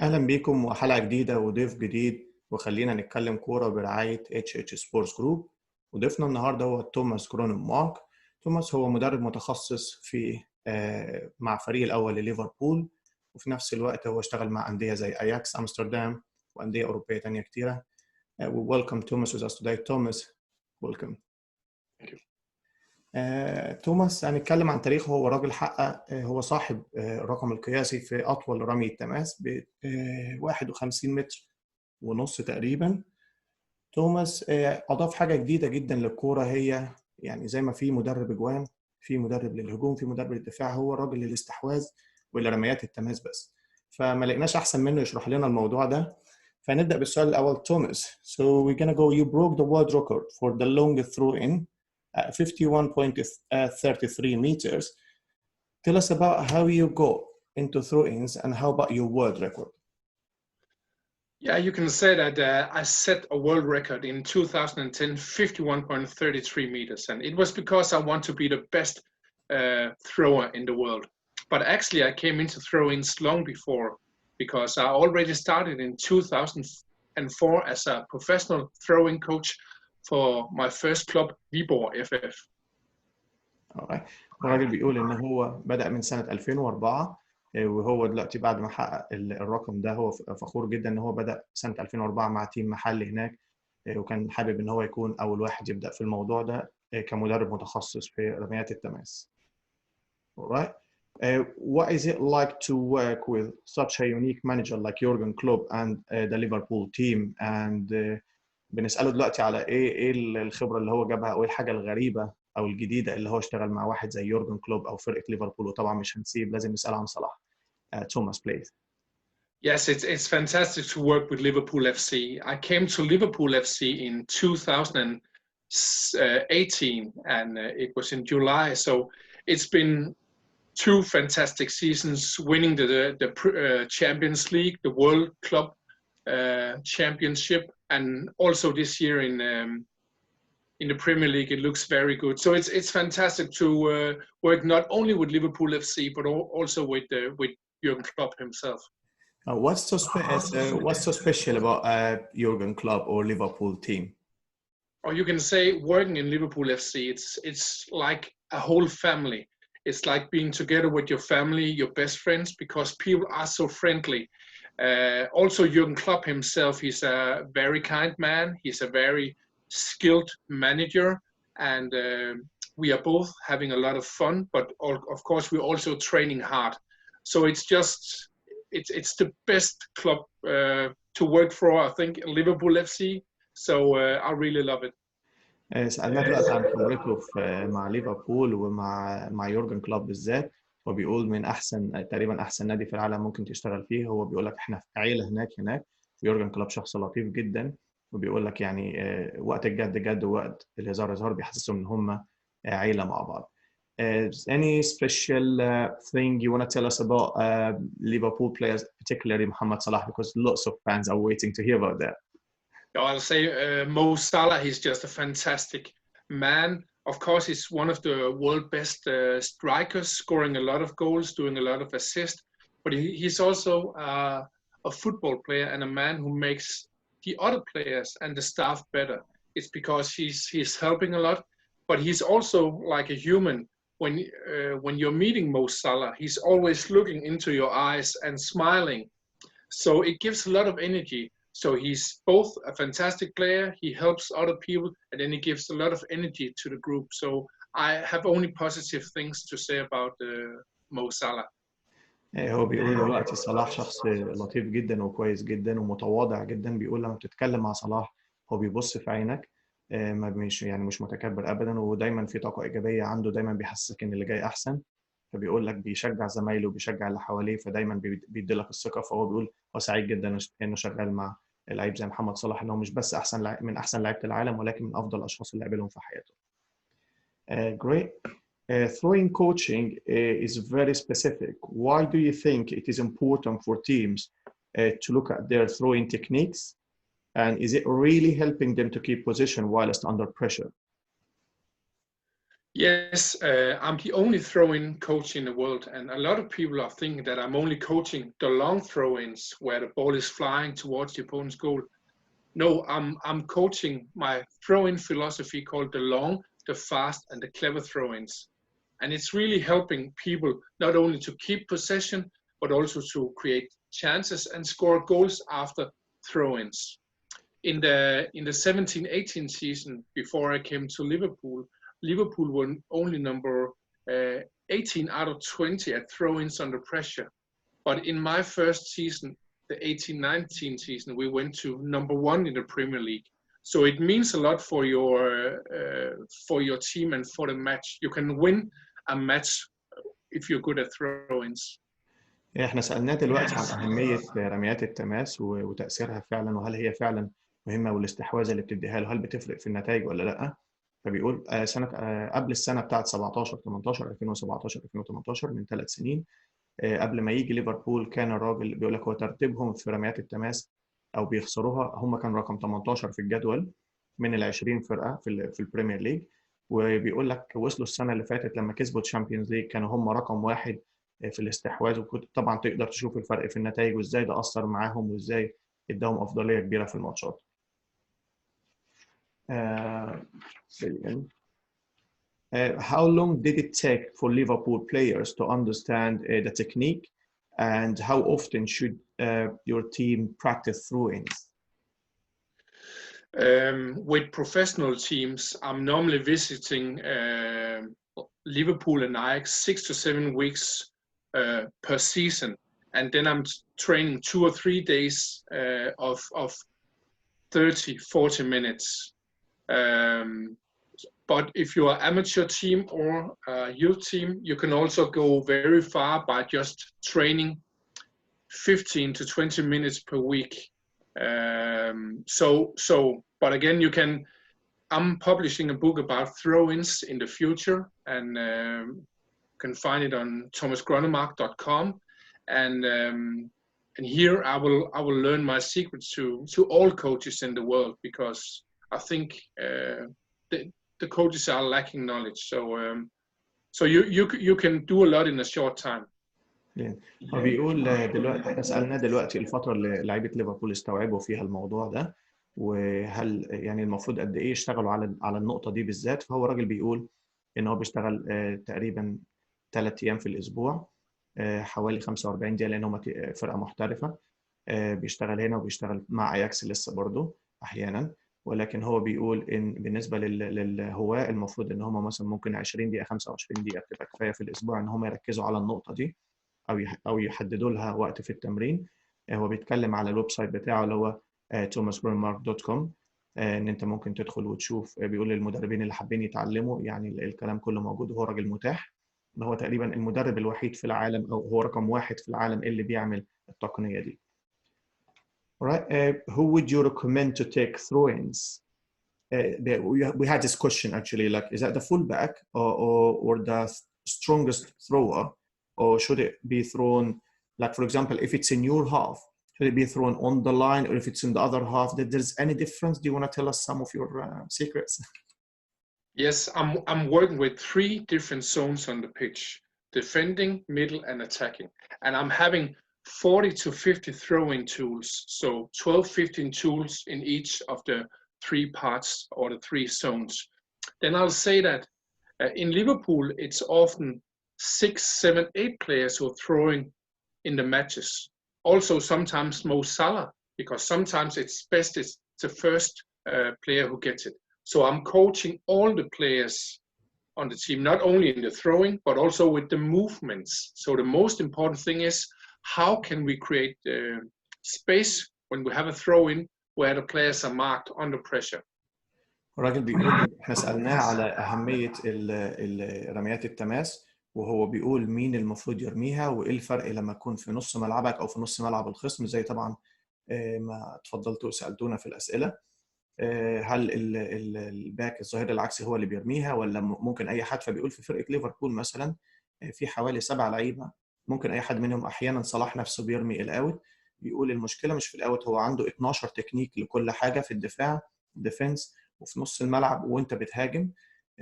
أهلا بيكم وحلقة جديدة وضيف جديد وخلينا نتكلم كورة برعاية اتش سبورتس جروب. وضيفنا النهاردة هو توماس جروننمارك. توماس هو مدرب متخصص في مع فريق الأول لليفربول، وفي نفس الوقت هو اشتغل مع أندية زي أياكس أمستردام وأندية أوروبية تانية كتيرة. Welcome Thomas with us today. Thomas, welcome. توماس هنتكلم عن تاريخه. هو راجل حقق هو صاحب الرقم القياسي في أطول رمي التماس ب 51 متر ونص تقريبا. توماس أضاف حاجة جديدة جدا للكورة، هي يعني زي ما في مدرب أجوان، في مدرب للهجوم، في مدرب للدفاع، هو راجل للاستحواذ ولرميات التماس بس. فما لقيناش أحسن منه يشرح لنا الموضوع ده. فنبدأ بالسؤال الأول. توماس, so we're gonna go. You broke the world record for the longest throw-in. 51.33 meters. Tell us about how you go into throw-ins and how about your world record? Yeah, you can say that I set a world record in 2010, 51.33 meters. And it was because I want to be the best thrower in the world. But actually, I came into throw-ins long before, because I already started in 2004 as a professional throwing coach for my first club, Viborg FF. الراجل بيقول ان هو بدأ من سنة 2004، وهو دلوقتي بعد ما حقق الرقم ده هو فخور جدا ان هو بدأ سنة 2004 مع تيم محلي هناك، وكان حابب ان هو يكون اول واحد يبدأ في الموضوع ده كمدرب متخصص في رميات التماس. Alright. What is it like to work with such a unique manager like Jurgen Klopp and the Liverpool team? And بنسأله دلوقتي على ايه الخبرة اللي هو جابها او ايه الحاجة الغريبة او الجديدة اللي هو اشتغل مع واحد زي يورجن كلوب او فرقة ليفربول. وطبعا مش هنسيب، لازم نسأل عن صلاح. Thomas, please. Yes, it's fantastic to work with Liverpool FC. I came to Liverpool FC in 2018, and it was in July. So it's been two fantastic seasons, winning the Champions League, the World Club Championship, and also this year in the Premier League. It looks very good. So it's fantastic to work not only with Liverpool FC but also with Jurgen Klopp himself. What's so special about Jurgen Klopp or Liverpool team? Or you can say working in Liverpool FC, it's like a whole family. It's like being together with your family, your best friends, because people are so friendly. Also, Jurgen Klopp himself, he's a very kind man. He's a very skilled manager, and we are both having a lot of fun, but of course we're also training hard. So it's the best club to work for, I think, Liverpool FC. So I really love it. سألناه دلوقتي عن خبرته مع ليفربول ومع يورجن كلوب بالذات. هو بيقول من تقريبا احسن نادي في العالم ممكن تشتغل فيه. هو بيقول لك احنا في عيله هناك. يورجن كلوب شخص لطيف جدا، وبيقول لك يعني وقت الجد جد ووقت الهزار هزار، بيحسسهم ان هم عيله مع بعض. Any special thing you want to tell us about Liverpool players, particularly Mohamed Salah, because lots of fans are waiting to hear about that. I'll say Mo Salah, he's just a fantastic man. Of course, he's one of the world's best strikers, scoring a lot of goals, doing a lot of assists. But he's also a football player and a man who makes the other players and the staff better. It's because he's helping a lot, but he's also like a human. When you're meeting Mo Salah, he's always looking into your eyes and smiling. So it gives a lot of energy. So he's both a fantastic player, he helps other people, and then he gives a lot of energy to the group. So I have only positive things to say about Mo Salah. هو بيقول دلوقتي صلاح شخص لطيف جدا وكويس جدا ومتواضع جدا. بيقول لما بتتكلم مع صلاح هو بيبص في عينك، مش متكبر ابدا، ودايما في طاقه ايجابيه عنده، دايما بيحسسك ان اللي جاي احسن. فبيقول لك بيشجع زمايله وبيشجع اللي حواليه، فدايما بيديلك الثقه. فهو بيقول هو سعيد جدا انه شغال مع لعيب زي محمد صلاح، انه مش بس من احسن لعيبه العالم، ولكن من افضل الاشخاص اللي قابلهم في حياته. Great. Throwing coaching is very specific. Why do you think it is important for teams to look at their throwing techniques? And is it really helping them to keep position whilst under pressure? Yes, I'm the only throw-in coach in the world, and a lot of people are thinking that I'm only coaching the long throw-ins where the ball is flying towards the opponent's goal. No, I'm coaching my throw-in philosophy called the long, the fast, and the clever throw-ins. And it's really helping people not only to keep possession, but also to create chances and score goals after throw-ins. In the 17-18 season, before I came to Liverpool, Liverpool were only number 18 out of 20 at throw-ins under pressure. But in my first season, the 18-19 season, we went to number 1 in the Premier League. So it means a lot for your team and for the match. You can win a match if you're good at throw-ins. احنا سألناه دلوقتي عن أهمية رميات التماس وتأثيرها فعلا، وهل هي فعلا مهمة، والاستحواذ اللي بتديها له هل بتفرق في النتائج ولا لا. فبيقول قبل السنة بتاعت 17 18 2017 2018 من 3 سنين قبل ما يجي ليفربول، كان الراجل بيقول لك هو ترتيبهم في رميات التماس او بيخسروها، هم كان رقم 18 في الجدول من ال 20 فرقه في البريمير ليج. وبيقول لك وصلوا السنه اللي فاتت لما كسبوا الشامبيونز ليج كانوا هم رقم 1 في الاستحواذ. وكنت طبعا تقدر تشوف الفرق في النتائج وازاي ده اثر معاهم وازاي اداهم افضليه كبيره في الماتشات. How long did it take for Liverpool players to understand the technique, and how often should your team practice throw-ins? With professional teams, I'm normally visiting Liverpool and Ajax 6 to 7 weeks per season, and then I'm training 2 or 3 days of 30-40 minutes. But if you're an amateur team or a youth team, you can also go very far by just training 15 to 20 minutes per week. But again, I'm publishing a book about throw-ins in the future, and you can find it on thomasgrønnemark.com. And here I will learn my secrets to all coaches in the world, because I think the coaches are lacking knowledge. So you can do a lot in a short time. هو بيقول دلوقتي احنا سألناه دلوقتي الفترة اللي لعيبة ليفربول استوعبوا فيها الموضوع ده، وهل يعني المفروض قد ايه يشتغلوا على النقطة دي بالذات. فهو راجل بيقول ان هو بيشتغل تقريبا 3 ايام في الاسبوع، حوالي 45 دقيقة، لان هم فرقة محترفة. بيشتغل هنا وبيشتغل مع اياكس لسه برضه احيانا. ولكن هو بيقول ان بالنسبه للهواة المفروض ان هم مثلا ممكن 20 دقيقه 25 دقيقه بتبقى كفايه في الاسبوع ان هم يركزوا على النقطه دي او يحددوا لها وقت في التمرين. هو بيتكلم على الويب سايت بتاعه اللي هو thomasgrønnemark.com، ان انت ممكن تدخل وتشوف. بيقول للمدربين اللي حابين يتعلموا يعني الكلام كله موجود، وهو راجل متاح. ان هو تقريبا المدرب الوحيد في العالم، او هو رقم 1 في العالم اللي بيعمل التقنيه دي. Right. Who would you recommend to take throw-ins? We had this question actually, like, is that the fullback or the strongest thrower, or should it be thrown, like for example, if it's in your half, should it be thrown on the line, or if it's in the other half? That there's any difference? Do you want to tell us some of your secrets? Yes, I'm working with 3 different zones on the pitch: defending, middle, and attacking, and I'm having 40 to 50 throwing tools, so 12-15 tools in each of the 3 parts or the 3 zones. Then I'll say that in Liverpool, it's often 6, 7, 8 players who are throwing in the matches. Also, sometimes Mo Salah, because sometimes it's best it's the first player who gets it. So I'm coaching all the players on the team, not only in the throwing, but also with the movements. So the most important thing is, how can we create space when we have a throw-in where the players are marked under pressure? الراجل بيقول احنا سألناه على أهمية رميات التماس، وهو بيقول مين المفروض يرميها وايه الفرق لما تكون في نص ملعبك او في نص ملعب الخصم، زي طبعا ما اتفضلتوا وسألتونا في الأسئلة. هل الباك الظهير العكسي هو اللي بيرميها ولا ممكن اي حد؟ فبيقول في فرقة ليفربول مثلا في حوالي 7 لعيبة، ممكن اي حد منهم، احيانا صلاح نفسه بيرمي الاوت. بيقول المشكله مش في الاوت، هو عنده 12 تكنيك لكل حاجه، في الدفاع ديفنس وفي نص الملعب وانت بتهاجم.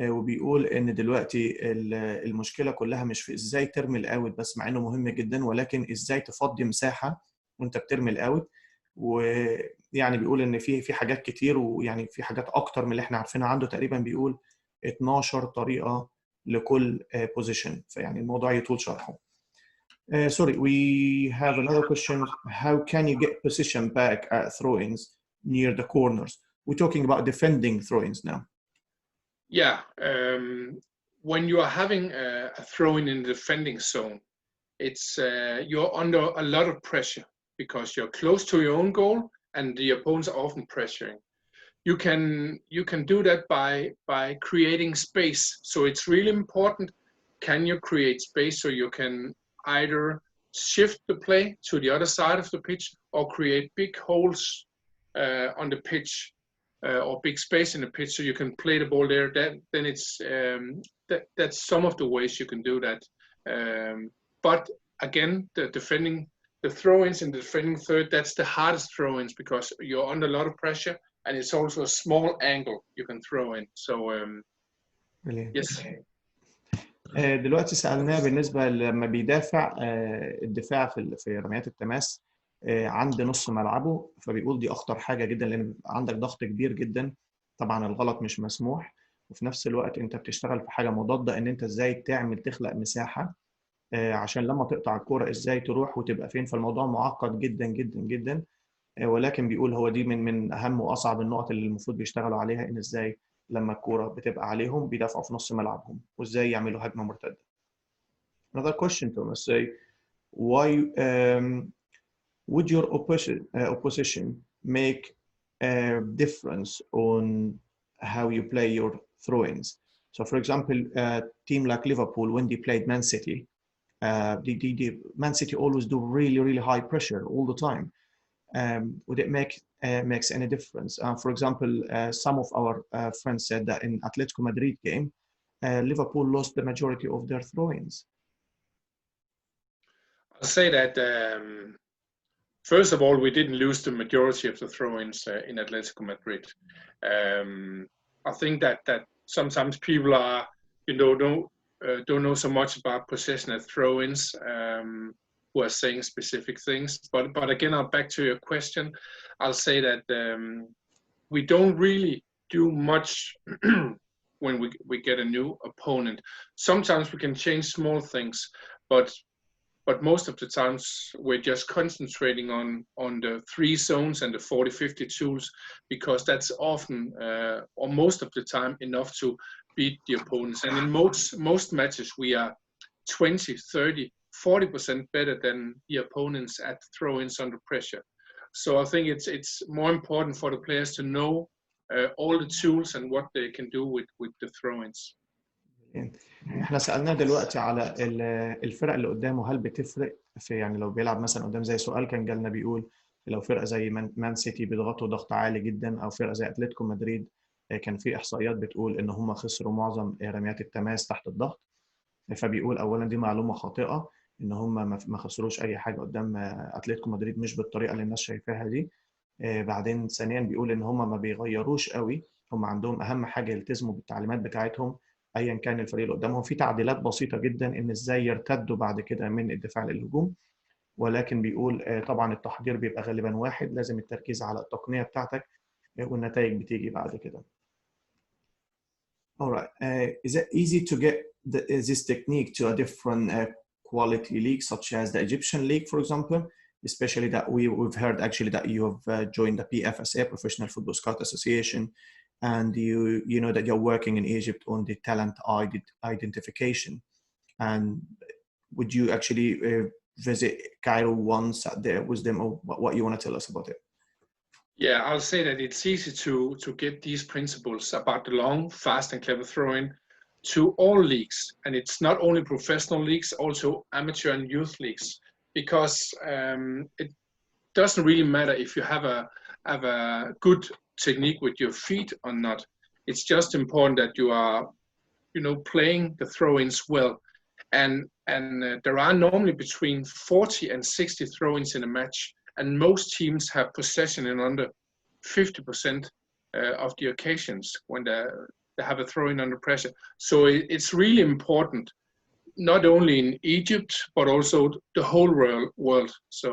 وبيقول ان دلوقتي المشكله كلها مش في ازاي ترمي الاوت بس، مع انه مهم جدا، ولكن ازاي تفضي مساحه وانت بترمي الاوت. ويعني بيقول ان في حاجات كتير، ويعني في حاجات اكتر من اللي احنا عارفينها عنده. تقريبا بيقول 12 طريقه لكل بوزيشن، فيعني الموضوع يطول شرحه. Sorry, we have another question. How can you get position back at throw-ins near the corners? We're talking about defending throw-ins now. Yeah, when you are having a throw-in in the defending zone, it's you're under a lot of pressure because you're close to your own goal and the opponents are often pressuring. You can do that by creating space. So it's really important. Can you create space so you can either shift the play to the other side of the pitch or create big holes on the pitch or big space in the pitch so you can play the ball there? Then it's that's some of the ways you can do that. But again, the throw-ins in the defending third, that's the hardest throw-ins because you're under a lot of pressure and it's also a small angle you can throw in. So yes. دلوقتي سألناه بالنسبة لما بيدافع الدفاع في رميات التماس عند نص ملعبه، فبيقول دي أخطر حاجة جدا لأن عندك ضغط كبير جدا. طبعا الغلط مش مسموح، وفي نفس الوقت أنت بتشتغل في حاجة مضادة، إن أنت إزاي تخلق مساحة عشان لما تقطع الكرة إزاي تروح وتبقى فين. فالموضوع معقد جدا جدا جدا، ولكن بيقول هو دي من أهم وأصعب النقط اللي المفروض بيشتغلوا عليها، إن إزاي لما الكرة بتبقى عليهم بيدافعوا في نص ملعبهم وإزاي يعملوا هجمة مرتدة. Another question, Thomas. Say, why would your opposition make a difference on how you play your throw-ins? So, for example, a team like Liverpool, when they played Man City, Man City always do really high pressure all the time. Would it makes any difference? For example, some of our friends said that in Atletico Madrid game, Liverpool lost the majority of their throw-ins. I'll say that first of all, we didn't lose the majority of the throw-ins in Atletico Madrid. I think that sometimes people are, don't know so much about possession at throw-ins. Who are saying specific things, but again, I'll back to your question. I'll say that we don't really do much when we get a new opponent. Sometimes we can change small things, but most of the times we're just concentrating on the 3 zones and the 40-50 tools because that's often or most of the time enough to beat the opponents. And in most matches we are 20, 30, 40% better than the opponents at throw-ins under pressure. So I think it's more important for the players to know all the tools and what they can do with the throw-ins. احنا سألناه دلوقتي على الفرق اللي قدامه، هل بتفرق في يعني لو بيلعب مثلا قدام زي سؤال كان جالنا بيقول لو فرقة زي مان سيتي بيضغطوا ضغط عالي جدا، او فرقة زي اتلتيكو مدريد كان في احصائيات بتقول ان هم خسروا معظم رميات التماس تحت الضغط. فبيقول اولا دي معلومة خاطئة، ان هم ما خسروش اي حاجة قدام اتلتيكو مدريد مش بالطريقة اللي الناس شايفاها دي. بعدين ثانيا بيقول ان هم ما بيغيروش قوي، هم عندهم اهم حاجة يلتزموا بالتعليمات بتاعتهم ايا كان الفريق اللي قدامهم. في تعديلات بسيطه جدا ان ازاي يرتدوا بعد كده من الدفاع للهجوم، ولكن بيقول طبعا التحضير بيبقى غالبا واحد، لازم التركيز على التقنيه بتاعتك والنتائج بتيجي بعد كده. Alright, is it easy to get this technique to a different quality league such as the Egyptian league, for example, especially that we've heard actually that you have joined the PFSA, Professional Football Scout Association, and you know that you're working in Egypt on the talent identification. And would you actually visit Cairo once at their wisdom, or what you want to tell us about it? Yeah, I'll say that it's easy to get these principles about the long, fast, and clever throwing to all leagues, and it's not only professional leagues, also amateur and youth leagues, because it doesn't really matter if you have a good technique with your feet or not. It's just important that you are, playing the throw-ins well, and there are normally between 40 and 60 throw-ins in a match, and most teams have possession in under 50% of the occasions when they have a throw-in under pressure. So it's really important, not only in Egypt, but also the whole world. So,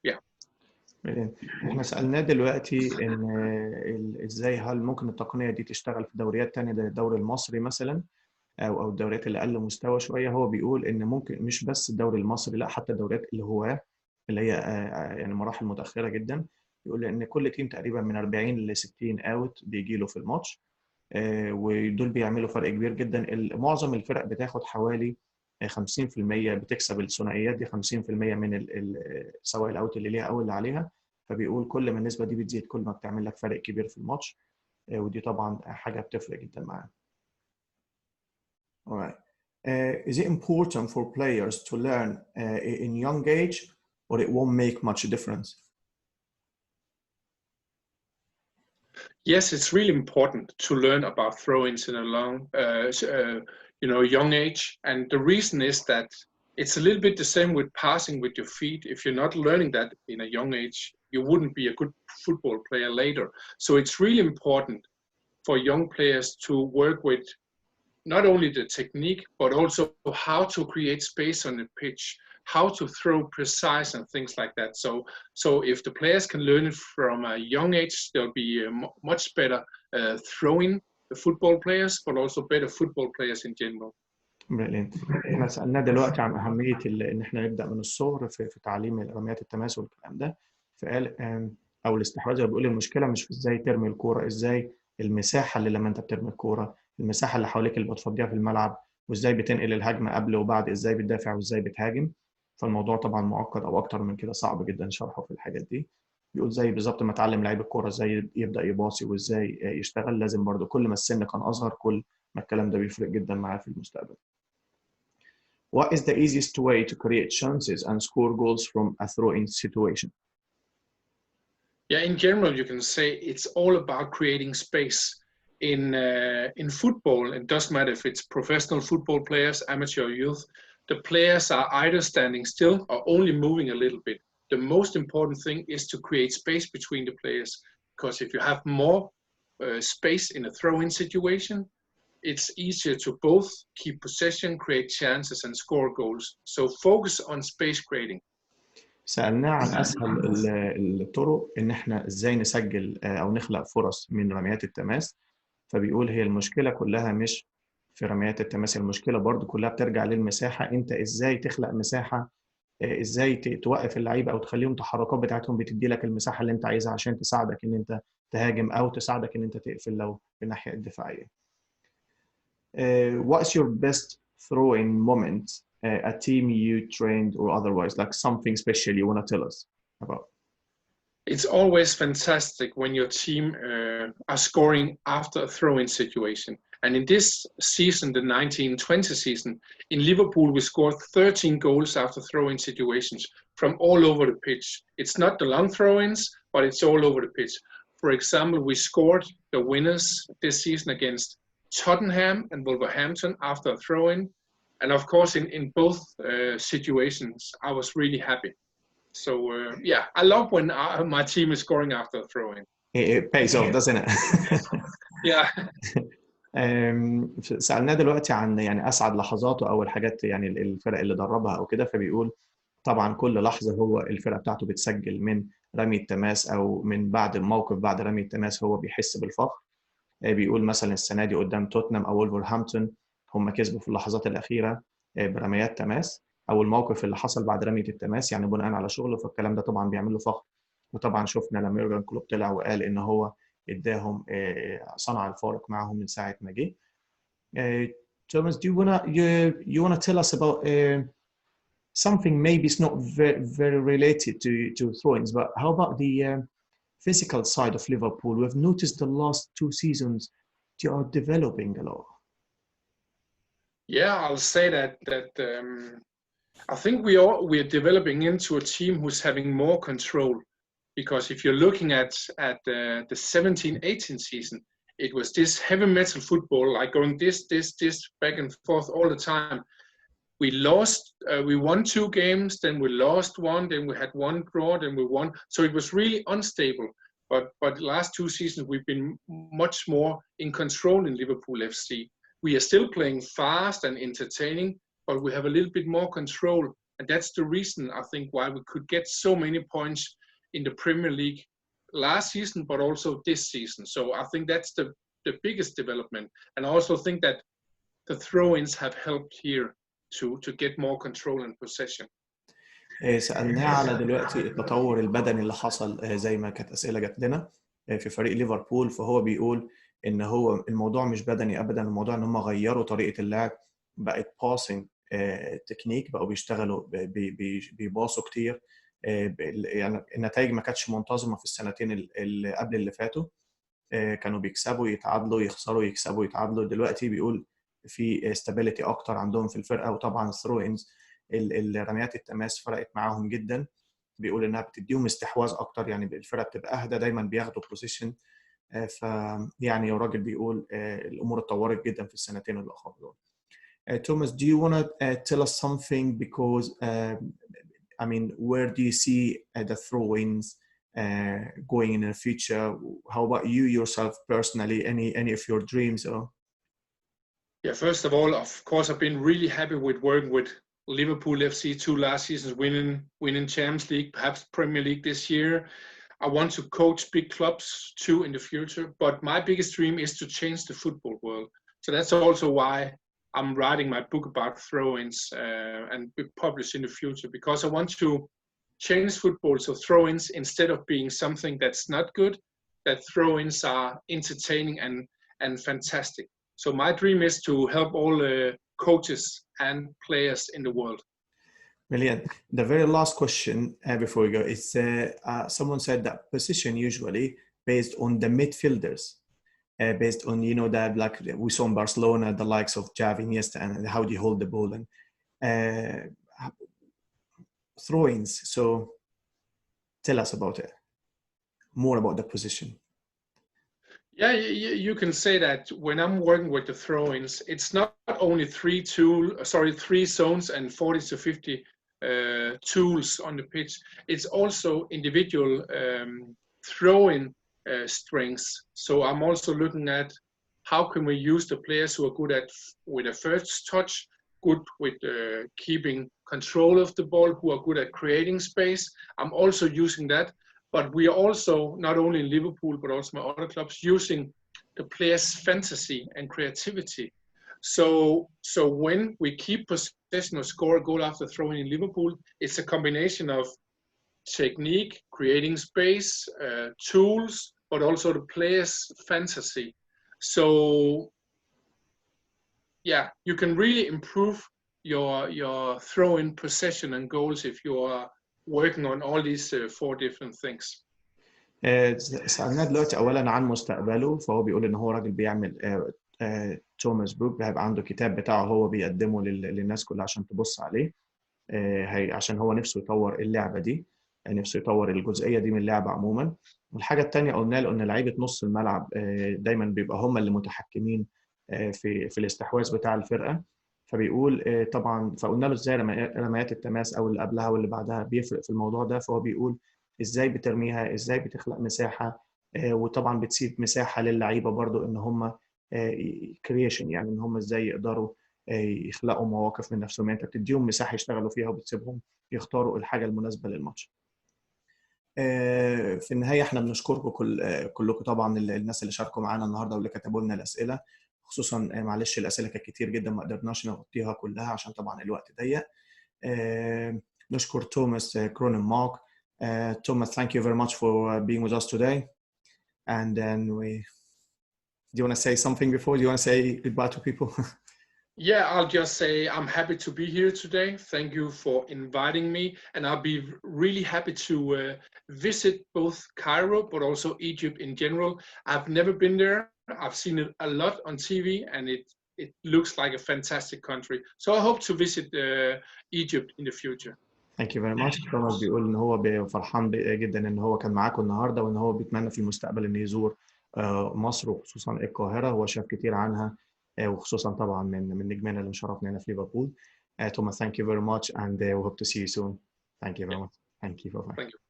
yeah. احنا سألناه دلوقتي ان ازاي هل ممكن التقنية دي تشتغل في دوريات تانية زي الدوري المصري مثلا او الدوريات اللي اقل مستوى شوية. هو بيقول ان ممكن مش بس الدوري المصري، لا حتى الدوريات الهواة اللي هي يعني مراحل متأخرة جدا. يقول ان كل تيم تقريبا من 40 ل 60 اوت بيجي له في الماتش، ودول بيعملوا فرق كبير جدا. معظم الفرق بتاخد حوالي 50% بتكسب الثنائيات دي، 50% من سواء الاوت اللي ليها او اللي عليها. فبيقول كل ما النسبه دي بتزيد كل ما بتعمل لك فرق كبير في الماتش، ودي طبعا حاجه بتفرق جدا معانا. Alright. Is it important for players to learn in young age, or it won't make much difference? Yes, it's really important to learn about throw-ins in a long, young age. And the reason is that it's a little bit the same with passing with your feet. If you're not learning that in a young age, you wouldn't be a good football player later. So it's really important for young players to work with not only the technique, but also how to create space on the pitch, how to throw precise and things like that. So if the players can learn it from a young age, they'll be much better throwing the football players, but also better football players in general. احنا سألناه دلوقتي عن أهمية إن احنا نبدأ من الصغر في تعليم رميات التماس والكلام ده. فقال أو الاستحواذ، بيقول المشكلة مش في إزاي ترمي الكورة، إزاي المساحة اللي لما أنت بترمي الكورة، المساحة اللي حواليك اللي بتفضيها في الملعب، وإزاي بتنقل الهجمة قبل وبعد، إزاي بتدافع وإزاي بتهاجم. فالموضوع طبعا معقد أو أكتر من كده، صعب جدا شرحه في الحاجات دي. بيقول زي بالظبط ما تعلم لعيب الكورة إزاي يبدأ يباصي وإزاي يشتغل، لازم برضه كل ما السن كان أصغر كل ما الكلام ده بيفرق جدا معاه في المستقبل. What is the easiest way to create chances and score goals from a throw-in situation? Yeah, in general, you can say it's all about creating space. In football, it doesn't matter if it's professional football players, amateur or youth, the players are either standing still or only moving a little bit. The most important thing is to create space between the players, because if you have more space in a throw-in situation, it's easier to both keep possession, create chances, and score goals. So focus on space creating. سألناه عن أسهل الطرق إن إحنا إزاي نسجل أو نخلق فرص من رميات التماس. فبيقول هي المشكلة كلها مش في رميات التماس، المشكلة برضو كلها بترجع للمساحة. أنت إزاي تخلق مساحة، إزاي توقف اللعيبة أو تخليهم التحركات بتاعتهم بتدي لك المساحة اللي أنت عايزها عشان تساعدك إن أنت تهاجم أو تساعدك إن أنت تقفل لو في الناحية الدفاعية. What's your best throw-in moment? A team you trained or otherwise, like something special you want to tell us about? It's always fantastic when your team are scoring after a throw-in situation. And in this season, the 1920 season, in Liverpool, we scored 13 goals after throw-in situations from all over the pitch. It's not the long throw-ins, but it's all over the pitch. For example, we scored the winners this season against Tottenham and Wolverhampton after a throw-in. And of course, in both situations, I was really happy. So yeah, I love when my team is scoring after a throw-in. It pays off, doesn't it? Yeah. سألناه دلوقتي عن يعني أسعد لحظاته أو الحاجات يعني الفرق اللي دربها أو كده. فبيقول طبعا كل لحظة هو الفرقة بتاعته بتسجل من رمي التماس أو من بعد الموقف بعد رمي التماس هو بيحس بالفخر. بيقول مثلا السنة دي قدام توتنهام أو وولفرهامبتون هم كسبوا في اللحظات الأخيرة برميات تماس، أو الموقف اللي حصل بعد رمية التماس يعني بناء على شغله. فالكلام ده طبعا بيعمل له فخر. وطبعا شفنا لما يورجن كلوب طلع وقال إن هو اداهم صنع الفارق معهم من ساعة ما جه. Thomas, do you wanna tell us about something maybe it's not very related to throw-ins, but how about the physical side of Liverpool? We've noticed the last 2 seasons you are developing a lot. Yeah, I'll say that I think we're developing into a team who's having more control, because if you're looking at the 17-18 season, it was this heavy metal football, like going this back and forth all the time. We won 2 games, then we lost 1, then we had 1 draw, then we won. So it was really unstable. but last 2 seasons we've been much more in control in Liverpool FC. We are still playing fast and entertaining, but we have a little bit more control, and that's the reason I think why we could get so many points in the Premier League last season, but also this season. So I think that's the biggest development, and I also think that the throw-ins have helped here to get more control and possession. سألناه على دلوقتي التطور البدني اللي حصل زي ما كانت أسئلة جات لنا في فريق ليفربول، فهو بيقول إن هو الموضوع مش بدني أبداً، الموضوع إن هم غيروا طريقة اللعب، بقت باسنج تكنيك، بقوا بيشتغلوا بيباصوا كتير. يعني النتائج ما كانتش منتظمة في السنتين اللي قبل اللي فاتوا، كانوا بيكسبوا يتعادلوا يخسروا يكسبوا يتعادلوا. دلوقتي بيقول في استابيليتي أكتر عندهم في الفرقة، وطبعاً الثرو إنز الرميات التماس فرقت معاهم جدا. بيقول انها بتديهم استحواذ اكتر، يعني الفرقه بتبقى اهدى، دايما بياخدوا بوزيشن. فيعني الراجل بيقول الامور اتطورت جدا في السنتين اللي اخروا. Thomas, do you want to tell us something, because I mean, where do you see the throw-ins going in the future? How about you yourself personally? Any of your dreams? Or? Yeah, first of all, of course, I've been really happy with working with Liverpool FC 2 last seasons, winning Champions League, perhaps Premier League this year. I want to coach big clubs too in the future, but my biggest dream is to change the football world. So that's also why I'm writing my book about throw-ins and be published in the future, because I want to change football. So throw-ins, instead of being something that's not good, that throw-ins are entertaining and fantastic. So my dream is to help all coaches and players in the world. Brilliant. The very last question before we go is someone said that position usually based on the midfielders, based on, you know, that like we saw in Barcelona, the likes of Xavi, Iniesta, and how do you hold the ball and throw-ins. So tell us about it, more about the position. Yeah, you can say that when I'm working with the throw-ins, it's not only 3 zones and 40 to 50 tools on the pitch. It's also individual throw-in strengths. So I'm also looking at how can we use the players who are good at with a first touch, good with keeping control of the ball, who are good at creating space. I'm also using that. But we are also, not only in Liverpool, but also my other clubs, using the players' fantasy and creativity. So when we keep possession or score a goal after throwing in Liverpool, it's a combination of technique, creating space, tools, but also the players' fantasy. So yeah, you can really improve your throw-in possession and goals if you are working on all these 4 different things. سألناه دلوقتي أولاً عن مستقبله، فهو بيقول إن هو راجل بيعمل توماس بوك، هيبقى عنده كتاب بتاعه هو بيقدمه للناس كلها عشان تبص عليه، عشان هو نفسه يطور اللعبة دي، نفسه يطور الجزئية دي من اللعبة عموماً. والحاجة التانية قلنا له إن لعيبة نص الملعب دايماً بيبقى هم اللي متحكمين في الاستحواذ بتاع الفرقة. فبيقول طبعاً، فقلنا له إزاي رميات التماس أو اللي قبلها واللي بعدها بيفرق في الموضوع ده. فهو بيقول إزاي بترميها، إزاي بتخلق مساحة، وطبعاً بتسيب مساحة للعيبة برضو إن هم كرييشن، يعني إن هم إزاي يقدروا يخلقوا مواقف من نفسهم. يعني أنت بتديهم مساحة يشتغلوا فيها وبتسيبهم يختاروا الحاجة المناسبة للماتش. في النهاية احنا بنشكركم كلكم طبعا، الناس اللي شاركوا معانا النهارده واللي كتبوا لنا الأسئلة، خصوصا معلش الأسئلة كانت كتير جدا ما قدرناش نغطيها كلها عشان طبعا الوقت ضيق. نشكر توماس جروننمارك. Thomas, thank you very much for being with us today. And then do you want to say something before? Do you want to say goodbye to people? Yeah, I'll just say I'm happy to be here today. Thank you for inviting me. And I'll be really happy to visit both Cairo, but also Egypt in general. I've never been there. I've seen it a lot on TV, and it looks like a fantastic country. So I hope to visit Egypt in the future. Thank you very much. توماس بيقول ان هو فرحان جدا ان هو كان معاكم النهارده، وان هو بيتمنى في المستقبل انه يزور مصر وخصوصا القاهره. هو شاف كتير عنها، وخصوصا طبعا من نجمنا اللي مشرفنا هنا في ليفربول. Thomas, thank you very much, and we hope to see you soon. Thank you very much. Thank you. Bye-bye. Thank you.